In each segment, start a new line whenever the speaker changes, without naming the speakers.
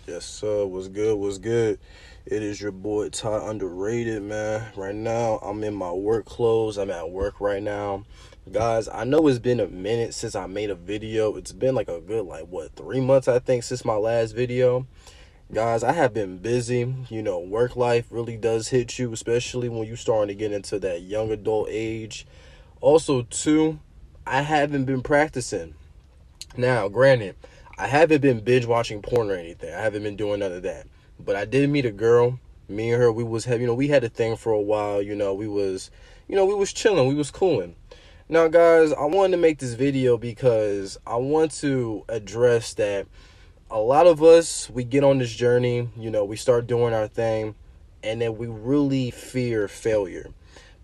Yes, sir. What's good? What's good? It is your boy Ty Underrated, man. Right now, I'm in my work clothes. I'm at work right now. Guys, I know it's been a minute since I made a video. It's been like a good, 3 months, I think, since my last video. Guys, I have been busy. Work life really does hit you, especially when you starting to get into that young adult age. Also, too, I haven't been practicing. Now, granted, I haven't been binge watching porn or anything. I haven't been doing none of that. But I did meet a girl. Me and her, we had a thing for a while. We was chilling. We was cooling. Now, guys, I wanted to make this video because I want to address that a lot of us, we get on this journey, we start doing our thing, and then we really fear failure.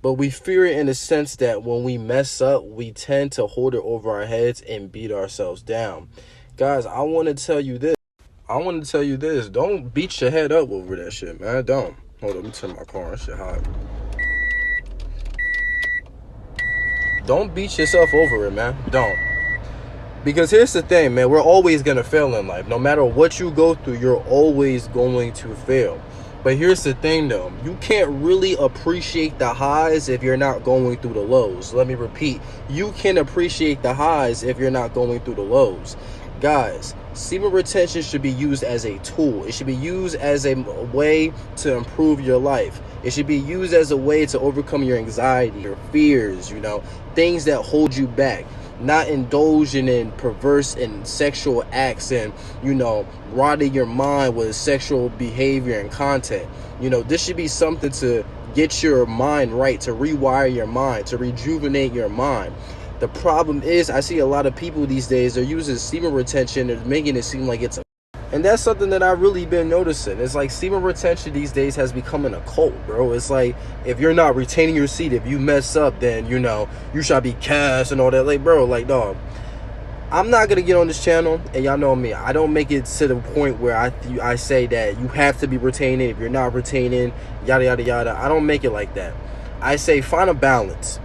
But we fear it in the sense that when we mess up, we tend to hold it over our heads and beat ourselves down. Guys, I want to tell you this. Don't beat your head up over that shit, man. Don't. Hold on, let me turn my car on. Shit hot. Don't beat yourself over it, man. Don't. Because here's the thing, man. We're always going to fail in life. No matter what you go through, you're always going to fail. But here's the thing, though. You can't really appreciate the highs if you're not going through the lows. Let me repeat. You can appreciate the highs if you're not going through the lows. Guys, semen retention should be used as a tool. It should be used as a way to improve your life. It should be used as a way to overcome your anxiety, your fears, things that hold you back. Not indulging in perverse and sexual acts and, rotting your mind with sexual behavior and content. This should be something to get your mind right, to rewire your mind, to rejuvenate your mind. The problem is, I see a lot of people these days, they're using semen retention and making it seem like it's a... And that's something that I've really been noticing. It's like semen retention these days has become a cult, bro. It's like, if you're not retaining your seed, if you mess up, then, you should be cast and all that. Like, bro, dog, I'm not going to get on this channel, and y'all know me. I don't make it to the point where I say that you have to be retaining. If you're not retaining, yada, yada, yada. I don't make it like that. I say find a balance,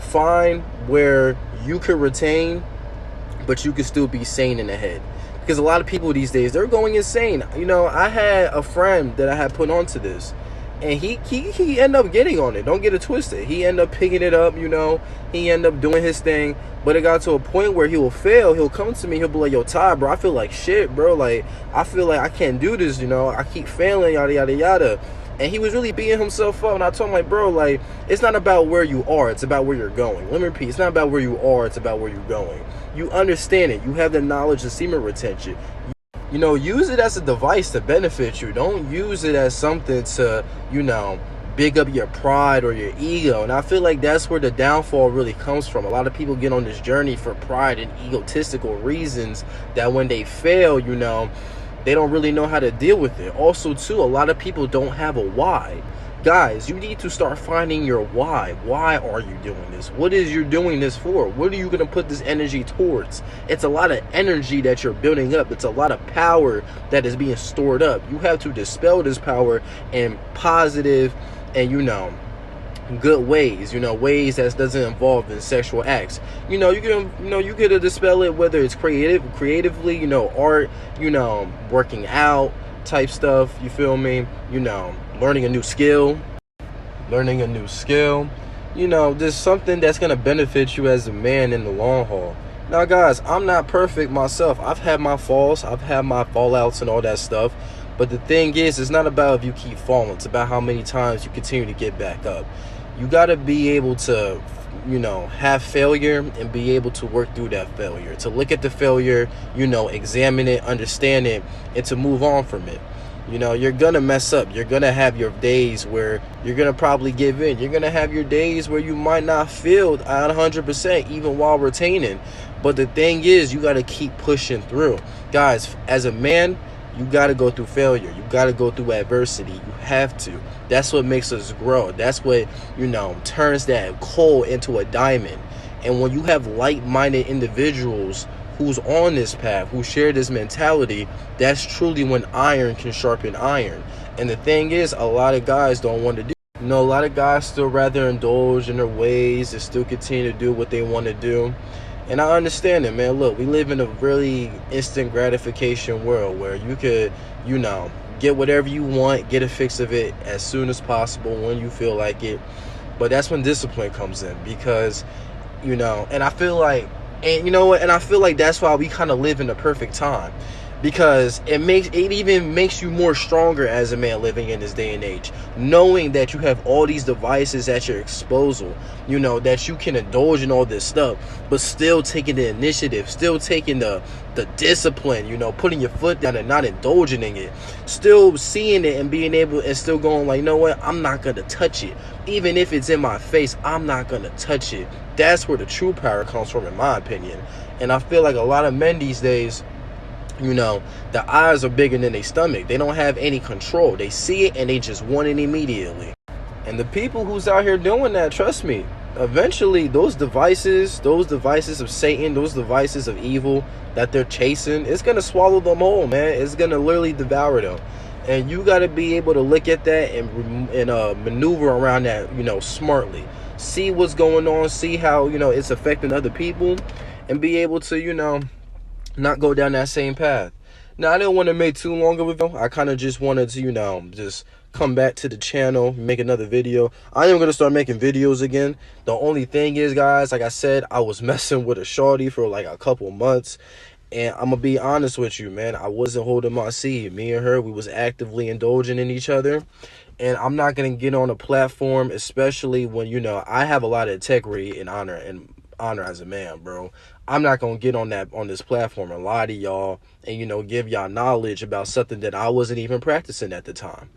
Find where you could retain, but you could still be sane in the head. Because a lot of people these days, they're going insane. I had a friend that I had put onto this, and he ended up getting on it. Don't get it twisted. He ended up picking it up, He ended up doing his thing. But it got to a point where he will fail. He'll come to me. He'll be like, yo, Ty, bro, I feel like shit, bro. Like, I feel like I can't do this, I keep failing, yada, yada, yada. And he was really beating himself up. And I told him, bro, it's not about where you are. It's about where you're going. Let me repeat. It's not about where you are. It's about where you're going. You understand it. You have the knowledge of semen retention. Use it as a device to benefit you. Don't use it as something to, big up your pride or your ego. And I feel like that's where the downfall really comes from. A lot of people get on this journey for pride and egotistical reasons that when they fail, they don't really know how to deal with it. Also, too, a lot of people don't have a why. Guys, you need to start finding your why. Why are you doing this? What is you doing this for? What are you going to put this energy towards? It's a lot of energy that you're building up. It's a lot of power that is being stored up. You have to dispel this power in positive and, good ways, ways that doesn't involve in sexual acts. You can dispel it, whether it's creatively, art, working out type stuff, you feel me? Learning a new skill. There's something that's going to benefit you as a man in the long haul. Now, guys, I'm not perfect myself. I've had my falls. I've had my fallouts and all that stuff. But the thing is, it's not about if you keep falling. It's about how many times you continue to get back up. You got to be able to, have failure and be able to work through that failure. To look at the failure, examine it, understand it, and to move on from it. You're going to mess up. You're going to have your days where you're going to probably give in. You're going to have your days where you might not feel at 100% even while retaining. But the thing is, you got to keep pushing through. Guys, as a man, you got to go through failure. You got to go through adversity. You have to. That's what makes us grow. That's what, turns that coal into a diamond. And when you have like-minded individuals who's on this path, who share this mentality, that's truly when iron can sharpen iron. And the thing is, a lot of guys don't want to do. A lot of guys still rather indulge in their ways and still continue to do what they want to do. And I understand it, man. Look, we live in a really instant gratification world where you could, you know, get whatever you want, get a fix of it as soon as possible when you feel like it. But that's when discipline comes in, because, you know, and I feel like, and you know what, and I feel like that's why we kind of live in the perfect time, because it even makes you more stronger as a man living in this day and age, knowing that you have all these devices at your disposal, you know, that you can indulge in all this stuff, but still taking the initiative, still taking the discipline, you know, putting your foot down and not indulging in it, still seeing it and being able, and still going like, you know what, I'm not gonna touch it, even if it's in my face, I'm not gonna touch it. That's where the true power comes from, in my opinion. And I feel like a lot of men these days, you know, the eyes are bigger than their stomach. They don't have any control. They see it and they just want it immediately. And the people who's out here doing that, trust me, eventually those devices of Satan, those devices of evil that they're chasing, it's gonna swallow them whole, man. It's gonna literally devour them. And you got to be able to look at that and maneuver around that, you know, smartly. See what's going on, see how, you know, it's affecting other people, and be able to, you know, not go down that same path. Now, I didn't want to make too long of a video. I kind of just wanted to, you know, just come back to the channel, make another video. I am going to start making videos again. The only thing is, guys, like I said, I was messing with a shorty for like a couple months. And I'm going to be honest with you, man. I wasn't holding my seat. Me and her, we was actively indulging in each other. And I'm not going to get on a platform, especially when, you know, I have a lot of integrity and honor as a man, bro. I'm not gonna get on this platform and lie to y'all and, you know, give y'all knowledge about something that I wasn't even practicing at the time.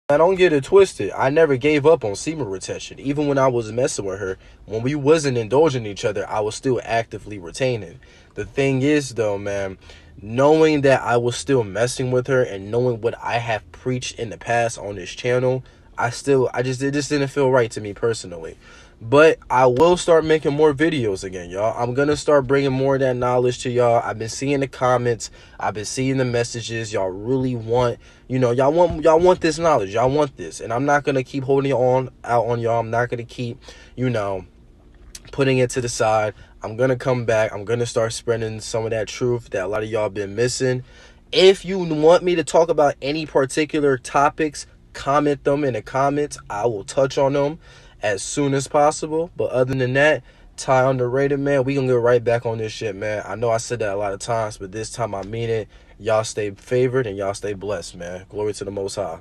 I don't get it twisted. I never gave up on semen retention. Even when I was messing with her, when we wasn't indulging each other, I was still actively retaining. The thing is, though, man, knowing that I was still messing with her and knowing what I have preached in the past on this channel, it just didn't feel right to me personally. But I will start making more videos again, y'all. I'm gonna start bringing more of that knowledge to y'all. I've been seeing the comments, I've been seeing the messages. Y'all really want, you know, y'all want this knowledge, y'all want this, and I'm not gonna keep holding out on y'all. I'm not gonna keep, you know, putting it to the side. I'm gonna come back. I'm gonna start spreading some of that truth that a lot of y'all been missing. If you want me to talk about any particular topics, comment them in the comments. I will touch on them as soon as possible. But other than that, Ty Underrated, man, we gonna get right back on this shit, man. I know I said that a lot of times, but this time I mean it. Y'all stay favored and y'all stay blessed, man. Glory to the Most High.